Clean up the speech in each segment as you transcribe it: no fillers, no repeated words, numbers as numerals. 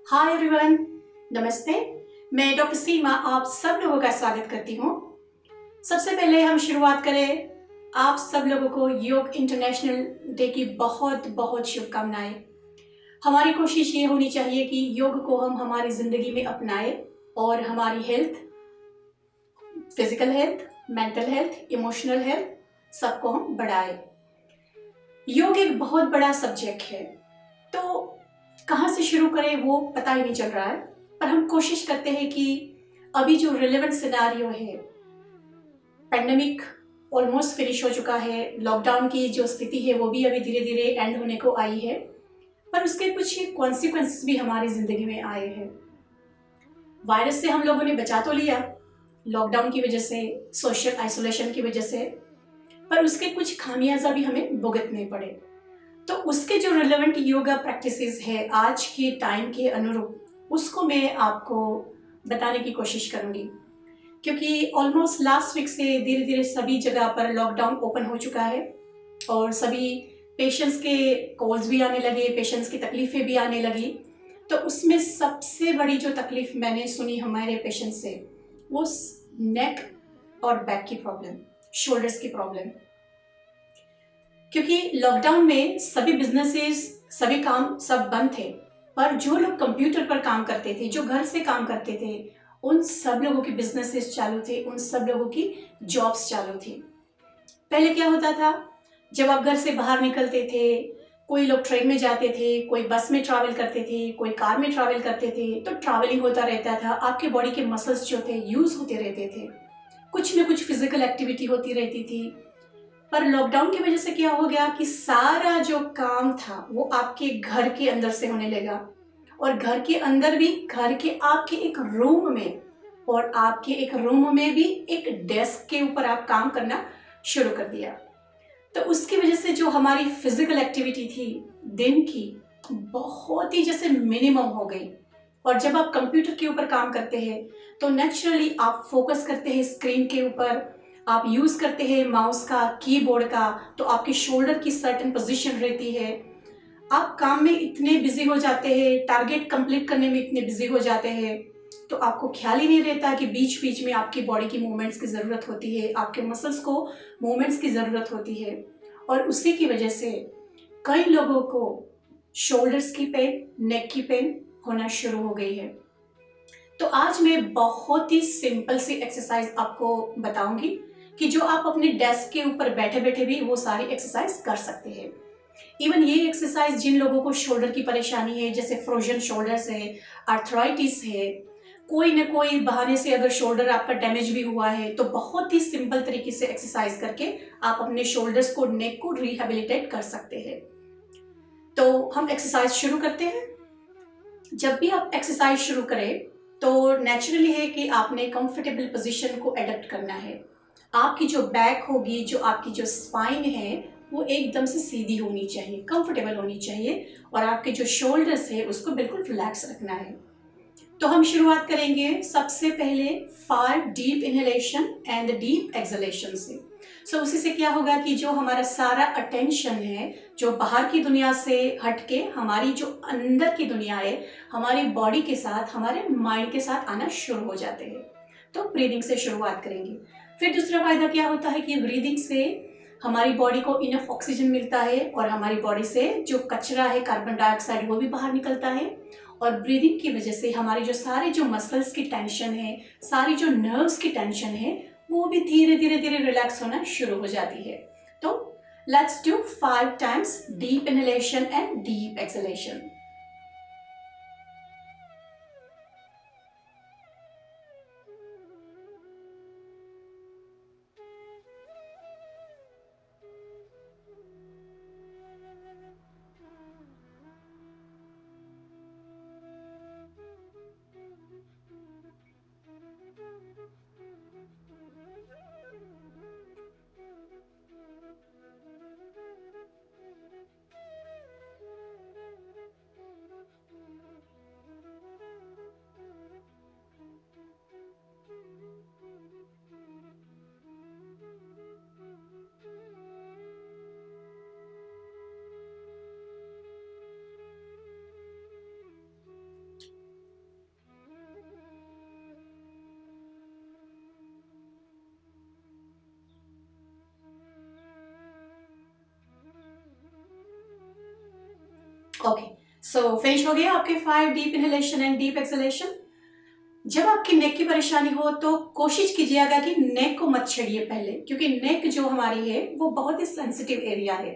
Hi everyone, नमस्ते। मैं doctor सीमा आप सब लोगों का स्वागत करती हूँ। सबसे पहले हम शुरुआत करें। आप सब लोगों को योग इंटरनेशनल डे की बहुत बहुत शुभकामनाएं। हमारी कोशिश ये होनी चाहिए कि योग को हम हमारी ज़िंदगी में अपनाएं और हमारी health, physical health, mental health, emotional health सबको हम बढ़ाएं। योग एक बहुत बड़ा सब्जेक्ट है, तो कहाँ से शुरू करें वो पता ही नहीं चल रहा है। पर हम कोशिश करते हैं कि अभी जो रिलेवेंट सिनारियो है, पैंडेमिक ऑलमोस्ट फिनिश हो चुका है, लॉकडाउन की जो स्थिति है वो भी अभी धीरे धीरे एंड होने को आई है, पर उसके कुछ कॉन्सिक्वेंसेस भी हमारी जिंदगी में आए हैं। वायरस से हम लोगों ने बचा तो लिया लॉकडाउन की वजह से, सोशल आइसोलेशन की वजह से, पर उसके कुछ खामियाजा भी हमें भुगतने पड़े। तो उसके जो रिलेवेंट योगा प्रैक्टिसेस है आज के टाइम के अनुरूप, उसको मैं आपको बताने की कोशिश करूंगी, क्योंकि ऑलमोस्ट लास्ट वीक से धीरे धीरे सभी जगह पर लॉकडाउन ओपन हो चुका है और सभी पेशेंट्स के कॉल्स भी आने लगे, पेशेंट्स की तकलीफें भी आने लगी। तो उसमें सबसे बड़ी जो तकलीफ मैंने सुनी हमारे पेशेंट से, वो नेक और बैक की प्रॉब्लम, शोल्डर्स की प्रॉब्लम। क्योंकि लॉकडाउन में सभी बिजनेसेस, सभी काम सब बंद थे, पर जो लोग कंप्यूटर पर काम करते थे, जो घर से काम करते थे, उन सब लोगों की बिजनेसेस चालू थे, उन सब लोगों की जॉब्स चालू थी। पहले क्या होता था, जब आप घर से बाहर निकलते थे, कोई लोग ट्रेन में जाते थे, कोई बस में ट्रैवल करते थे, कोई कार में ट्रैवल करते थे, तो ट्रैवलिंग होता रहता था, आपके बॉडी के मसल्स जो थे यूज होते रहते थे, कुछ न कुछ फिजिकल एक्टिविटी होती रहती थी। पर लॉकडाउन की वजह से क्या हो गया कि सारा जो काम था वो आपके घर के अंदर से होने लगा, और घर के अंदर भी, घर के आपके एक रूम में, और आपके एक रूम में भी एक डेस्क के ऊपर आप काम करना शुरू कर दिया। तो उसकी वजह से जो हमारी फिजिकल एक्टिविटी थी दिन की, बहुत ही जैसे मिनिमम हो गई। और जब आप कंप्यूटर के ऊपर काम करते हैं तो नेचुरली आप फोकस करते हैं स्क्रीन के ऊपर, आप यूज करते हैं माउस का, कीबोर्ड का, तो आपके शोल्डर की सर्टेन पोजीशन रहती है। आप काम में इतने बिजी हो जाते हैं, टारगेट कंप्लीट करने में इतने बिजी हो जाते हैं, तो आपको ख्याल ही नहीं रहता कि बीच बीच में आपकी बॉडी की मूवमेंट्स की ज़रूरत होती है, आपके मसल्स को मूवमेंट्स की ज़रूरत होती है। और उसी की वजह से कई लोगों को शोल्डर्स की पेन, नेक की पेन होना शुरू हो गई है। तो आज मैं बहुत ही सिंपल सी एक्सरसाइज आपको बताऊंगी कि जो आप अपने डेस्क के ऊपर बैठे बैठे भी वो सारी एक्सरसाइज कर सकते हैं। इवन ये एक्सरसाइज जिन लोगों को शोल्डर की परेशानी है, जैसे फ्रोजन शोल्डर्स है, आर्थराइटिस है, कोई न कोई बहाने से अगर शोल्डर आपका डैमेज भी हुआ है, तो बहुत ही सिंपल तरीके से एक्सरसाइज करके आप अपने शोल्डर्स को, नेक को रिहेबिलिटेट कर सकते हैं। तो हम एक्सरसाइज शुरू करते हैं। जब भी आप एक्सरसाइज शुरू करें तो नेचुरली है कि आपने कंफर्टेबल पोजीशन को एडप्ट करना है। आपकी जो बैक होगी, जो आपकी जो स्पाइन है, वो एकदम से सीधी होनी चाहिए, कंफर्टेबल होनी चाहिए, और आपके जो शोल्डर्स है उसको बिल्कुल रिलैक्स रखना है। तो हम शुरुआत करेंगे सबसे पहले 5 deep inhalation and deep exhalation से। उसी से क्या होगा कि जो हमारा सारा अटेंशन है, जो बाहर की दुनिया से हटके हमारी जो अंदर की दुनिया है, हमारी बॉडी के साथ, हमारे माइंड के साथ आना शुरू हो जाते हैं। तो ब्रीदिंग से शुरुआत करेंगे। फिर दूसरा फायदा क्या होता है कि ब्रीदिंग से हमारी बॉडी को इनफ ऑक्सीजन मिलता है, और हमारी बॉडी से जो कचरा है, कार्बन डाइऑक्साइड, वो भी बाहर निकलता है। और ब्रीदिंग की वजह से हमारी जो सारे जो मसल्स की टेंशन है, सारी जो नर्व्स की टेंशन है, वो भी धीरे धीरे धीरे रिलैक्स होना शुरू हो जाती है। तो let's do 5 times deep inhalation and deep exhalation. Okay, so finish हो गया आपके 5 deep inhalation and deep exhalation. जब आपकी नेक की परेशानी हो तो कोशिश कीजिएगा कि नेक को मत छेड़िए पहले, क्योंकि नेक जो हमारी है वो बहुत ही सेंसिटिव एरिया है।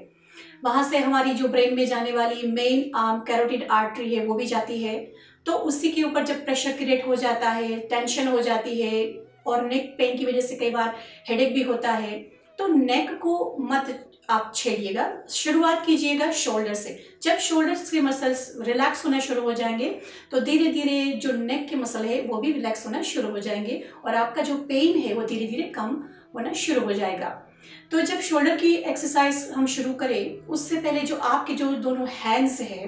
वहां से हमारी जो ब्रेन में जाने वाली मेन कैरोटिड आर्टरी है वो भी जाती है। तो उसी के ऊपर जब प्रेशर क्रिएट हो जाता है, टेंशन हो जाती है, और नेक पेन की वजह से कई बार हेडेक भी होता है, तो नेक को मत आप छेड़िएगा। शुरुआत कीजिएगा शोल्डर से। जब शोल्डर्स के मसल्स रिलैक्स होना शुरू हो जाएंगे तो धीरे धीरे जो नेक के मसल है वो भी रिलैक्स होना शुरू हो जाएंगे, और आपका जो पेन है वो धीरे धीरे कम होना शुरू हो जाएगा। तो जब शोल्डर की एक्सरसाइज हम शुरू करें उससे पहले जो आपके जो दोनों हैंड्स है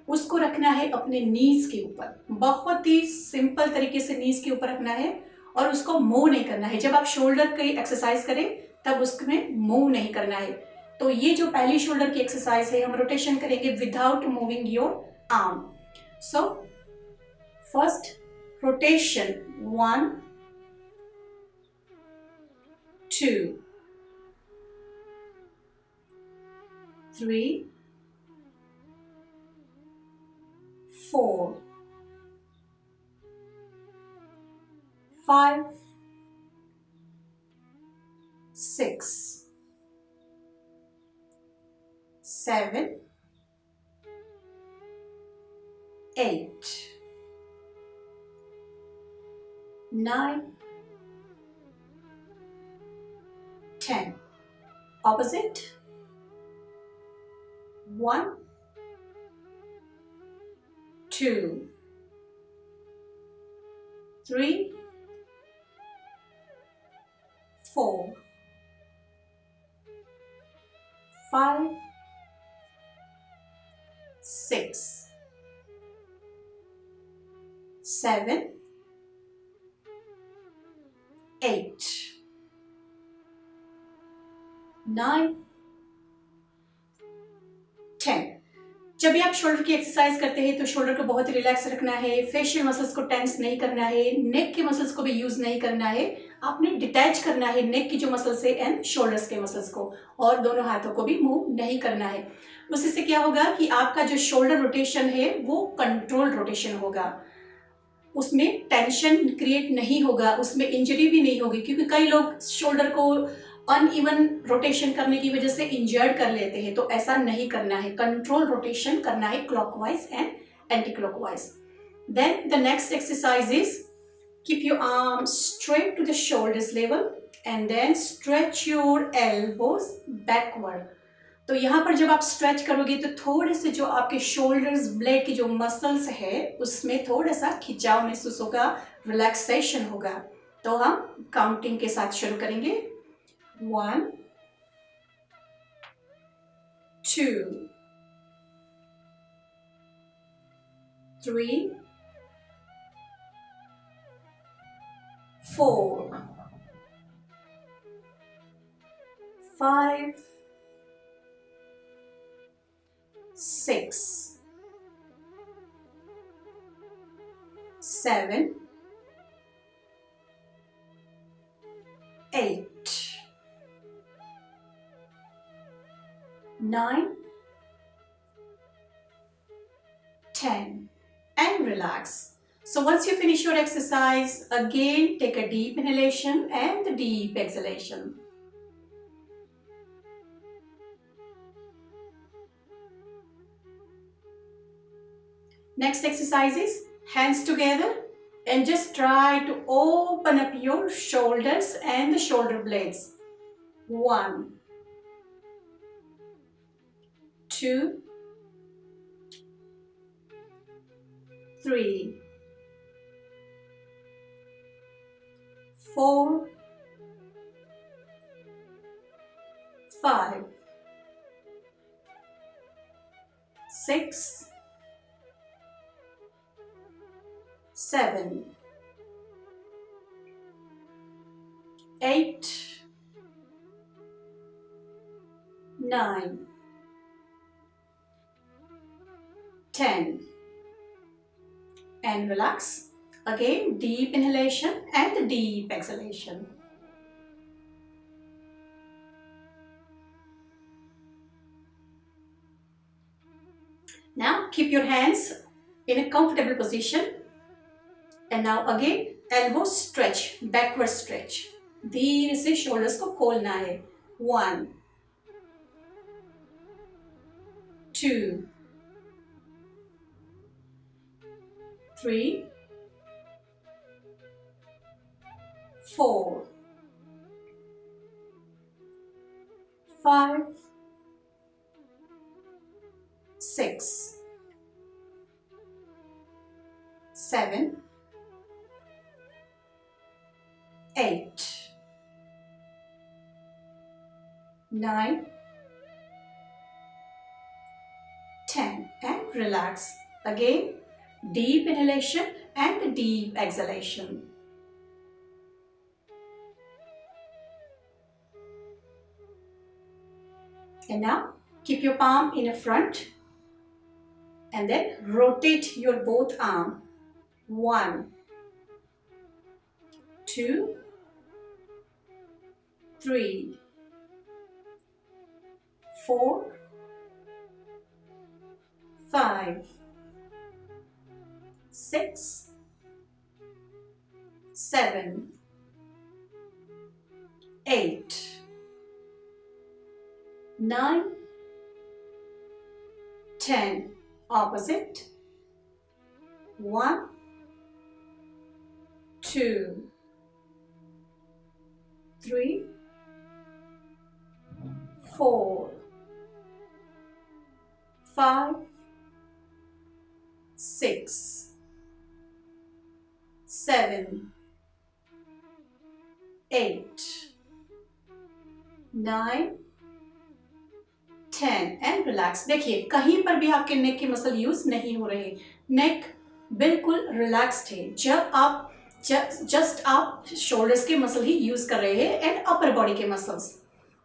उसको रखना है अपने नीज के ऊपर। बहुत ही सिंपल तरीके से नीज के ऊपर रखना है, और उसको मूव नहीं करना है। जब आप शोल्डर की एक्सरसाइज करें तब उसमें मूव नहीं करना है। तो ये जो पहली शोल्डर की एक्सरसाइज है हम रोटेशन करेंगे without moving your arm. So first rotation 1 2 3 4 5 6 7 8 9 10. Opposite 1 2 3 4 5 6 7 8 9 10. जब भी आप शोल्डर की एक्सरसाइज करते हैं तो शोल्डर को बहुत रिलैक्स रखना है, फेशियल मसल्स को टेंस नहीं करना है, नेक के मसल्स को भी यूज नहीं करना है। आपने डिटैच करना है नेक की जो मसल्स है एंड शोल्डर्स के मसल्स को, और दोनों हाथों को भी मूव नहीं करना है। उसी से क्या होगा कि आपका जो शोल्डर रोटेशन है वो कंट्रोल्ड रोटेशन होगा, उसमें टेंशन क्रिएट नहीं होगा, उसमें इंजरी भी नहीं होगी। क्योंकि कई लोग शोल्डर को अनइवन रोटेशन करने की वजह से इंजर्ड कर लेते हैं, तो ऐसा नहीं करना है। कंट्रोल रोटेशन करना है clockwise and anti clockwise. Then the next exercise is keep your arms straight to the shoulders level and then stretch your elbows backward. तो यहाँ पर जब आप स्ट्रेच करोगे तो थोड़े से जो आपके शोल्डर्स ब्लेड की जो मसल्स है उसमें थोड़ा सा खिंचाव महसूस होगा, रिलैक्सेशन होगा। तो हम काउंटिंग के साथ शुरू करेंगे। 1 2 3 4 5 6 7 8 9 10 and relax. So once you finish your exercise, again take a deep inhalation and the deep exhalation. Next exercise is hands together and just try to open up your shoulders and the shoulder blades. 1 2 3 4 5 6 7 8 9 10 and relax. Again, deep inhalation and deep exhalation. Now keep your hands in a comfortable position. And now again elbow stretch, backward stretch. धीरे से shoulders को खोलना है. 1, 2, 3, 4, 5, 6, 7, 8, 9, 10 and relax. Again, deep inhalation and deep exhalation. And now keep your palm in front and then rotate your both arm. 1, 2, 3, 4, 5, 6, 7, 8, 9, 10. Opposite. 1, 2, 3, 4, 5, 6, 7, 8, 9, 10 and relax. देखिए कहीं पर भी आपके नेक की मसल यूज नहीं हो रहे. नेक बिल्कुल रिलैक्स्ड है. जब आप जस्ट आप शोल्डर्स के मसल ही यूज कर रहे हैं एंड अपर बॉडी के muscles.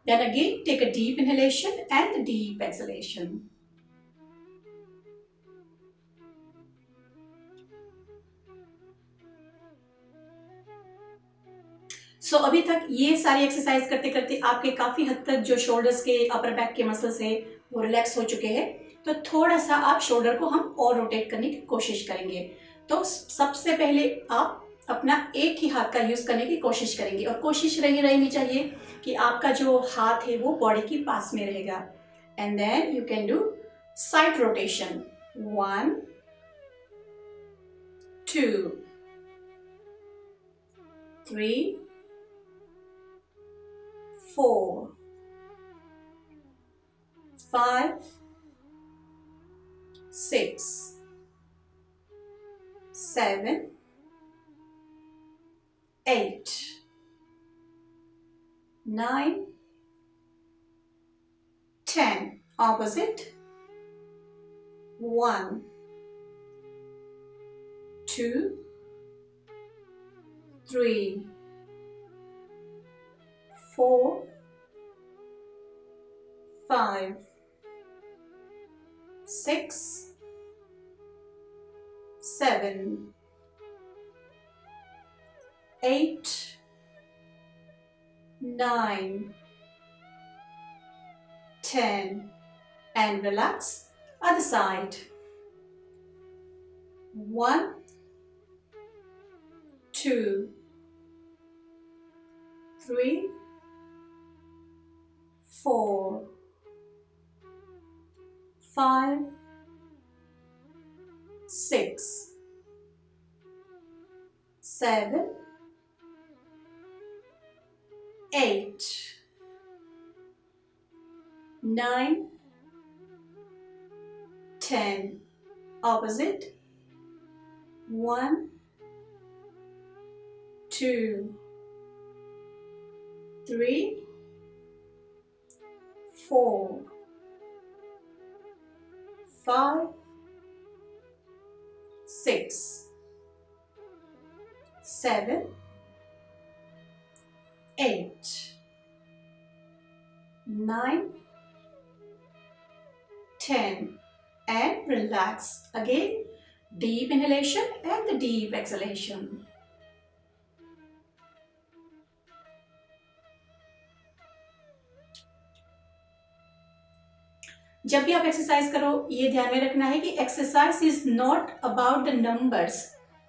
Then again take a deep inhalation and deep exhalation. सो अभी तक ये सारी एक्सरसाइज करते करते आपके काफ़ी हद तक जो शोल्डर्स के अपर बैक के मसल्स है वो रिलैक्स हो चुके हैं. तो थोड़ा सा आप शोल्डर को हम और रोटेट करने की कोशिश करेंगे. तो सबसे पहले आप अपना एक ही हाथ का यूज़ करने की कोशिश करेंगे और कोशिश रहनी चाहिए कि आपका जो हाथ है वो बॉडी के पास में रहेगा. And then you can do side rotation. 1, 2, 3, 4, 5, 6, 7, 8, 9, 10. Opposite. 1, 2, 3, 4, 5, 6, 7, 8, 9, 10 and relax. Other side. 1, 2, 3, 4, 5, 6, 7, 8, 9, 10. Opposite. 1, 2, 3, 4, 5, 6, 7, 8, 9, 10 and relax. Again, deep inhalation and the deep exhalation. जब भी आप एक्सरसाइज करो ये ध्यान में रखना है कि exercise is not about the numbers,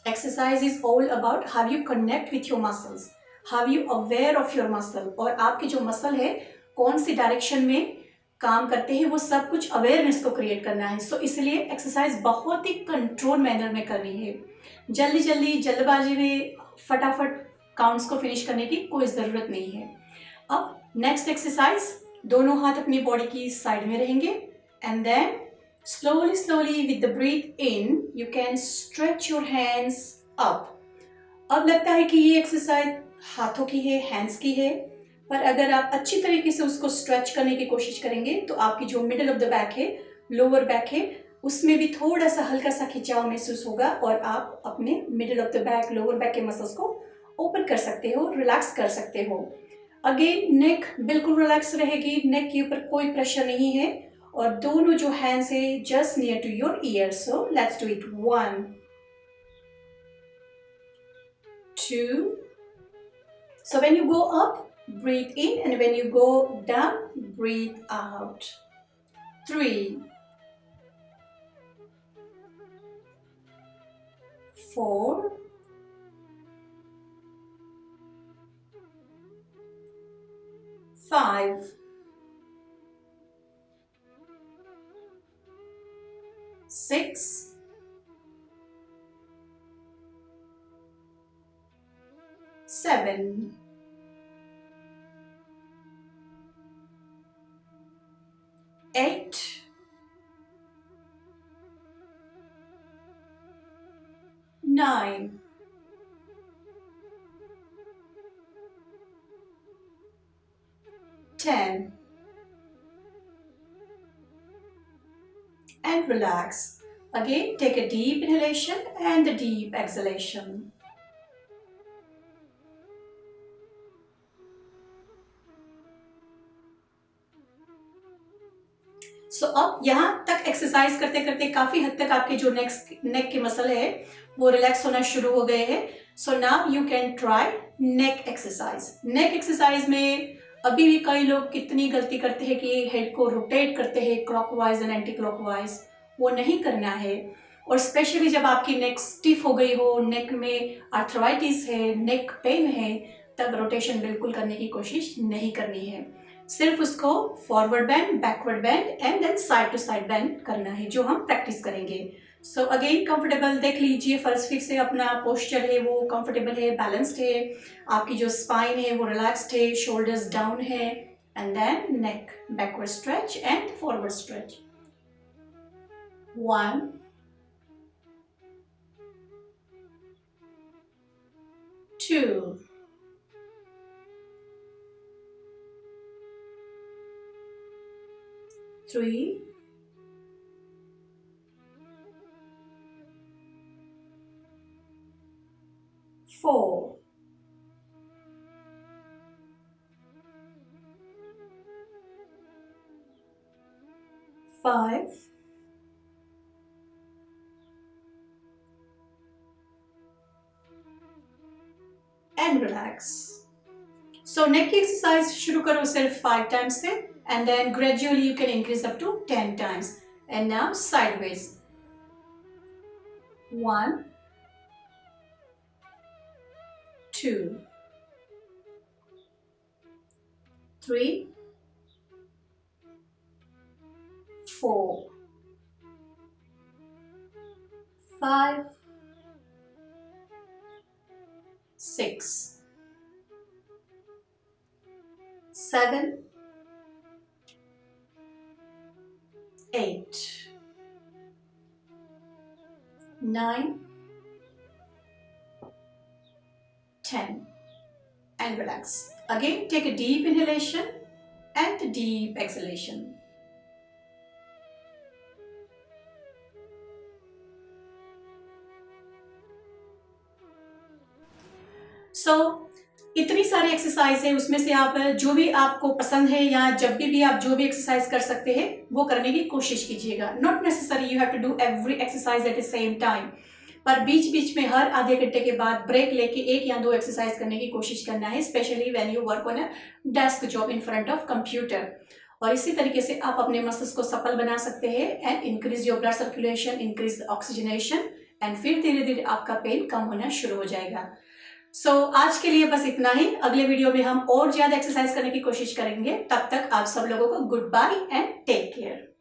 exercise is all about how you connect with your muscles, how you aware of your muscle, और आपके जो मसल है कौन सी डायरेक्शन में काम करते हैं, वो सब कुछ अवेयरनेस को क्रिएट करना है। सो इसलिए एक्सरसाइज बहुत ही कंट्रोल मैनर में करनी है। जल्दी जल्दी जल्दबाजी में फटाफट काउंट्स को फिनिश करने की कोई ज़रूरत नहीं है। अब नेक्स्ट एक्सरसाइज, दोनों हाथ अपनी बॉडी की साइड में रहेंगे and then slowly slowly with the breathe in you can stretch your hands up। अब लगता है कि ये एक्सरसाइज हाथों की है, हैंड्स की है, पर अगर आप अच्छी तरीके से उसको स्ट्रेच करने की कोशिश करेंगे तो आपकी जो मिडिल ऑफ द बैक है, लोअर बैक है, उसमें भी थोड़ा सा हल्का सा खिंचाव महसूस होगा और आप अपने middle of the back, lower back के मसल्स को ओपन कर सकते हो, रिलैक्स कर सकते हो। अगेन नेक बिल्कुल रिलैक्स रहेगी, नेक के ऊपर कोई प्रेशर नहीं है, और दोनों जो हैंड्स है just near to your ear. So let's do it. 1 2, so when you go up, breathe in, and when you go down, breathe out. 3 4 5 6 7 8 9 10 and relax. Again, take a deep inhalation and a deep exhalation. सो अब यहाँ तक exercise करते करते काफी हद तक आपके जो नेक के मसल है वो रिलैक्स होना शुरू हो गए हैं। So now you can try neck exercise. Neck exercise में अभी भी कई लोग कितनी गलती करते हैं कि हेड को रोटेट करते हैं क्लॉकवाइज एंड एंटी क्लॉकवाइज, वो नहीं करना है। और स्पेशली जब आपकी नेक स्टिफ हो गई हो, नेक में आर्थराइटिस है, नेक पेन है, तब रोटेशन बिल्कुल करने की कोशिश नहीं करनी है। सिर्फ उसको forward bend, backward bend and then side to side bend करना है, जो हम प्रैक्टिस करेंगे। सो अगेन कंफर्टेबल देख लीजिए, फर्स्ट फिर से अपना पोस्चर है वो कंफर्टेबल है, बैलेंस्ड है, आपकी जो स्पाइन है वो रिलैक्स्ड है, शोल्डर्स डाउन है, and then neck backward stretch and forward stretch. 1 2 3 4 5 and relax. So neck की एक्सरसाइज शुरू करो सिर्फ 5 टाइम्स से, and then gradually you can increase up to 10 times. And now sideways. 1 2 3 4 5 6 7 8 9 10 and relax. Again, take a deep inhalation and a deep exhalation. So, इतनी सारी exercise है, उसमें से आप जो भी आपको पसंद है या जब भी आप जो भी एक्सरसाइज कर सकते हैं वो करने की कोशिश कीजिएगा। Not necessary you have to do every exercise at the same time, पर बीच बीच में हर आधे घंटे के बाद ब्रेक लेके 1 या 2 एक्सरसाइज करने की कोशिश करना है, specially when you work on a desk job in front of computer. और इसी तरीके से आप अपने मसल्स को सफल बना सकते हैं and increase your blood circulation, increase oxygenation, and फिर धीरे धीरे आपका पेन कम होना शुरू हो जाएगा। आज के लिए बस इतना ही। अगले वीडियो में हम और ज्यादा एक्सरसाइज करने की कोशिश करेंगे। तब तक आप सब लोगों को goodbye and take care.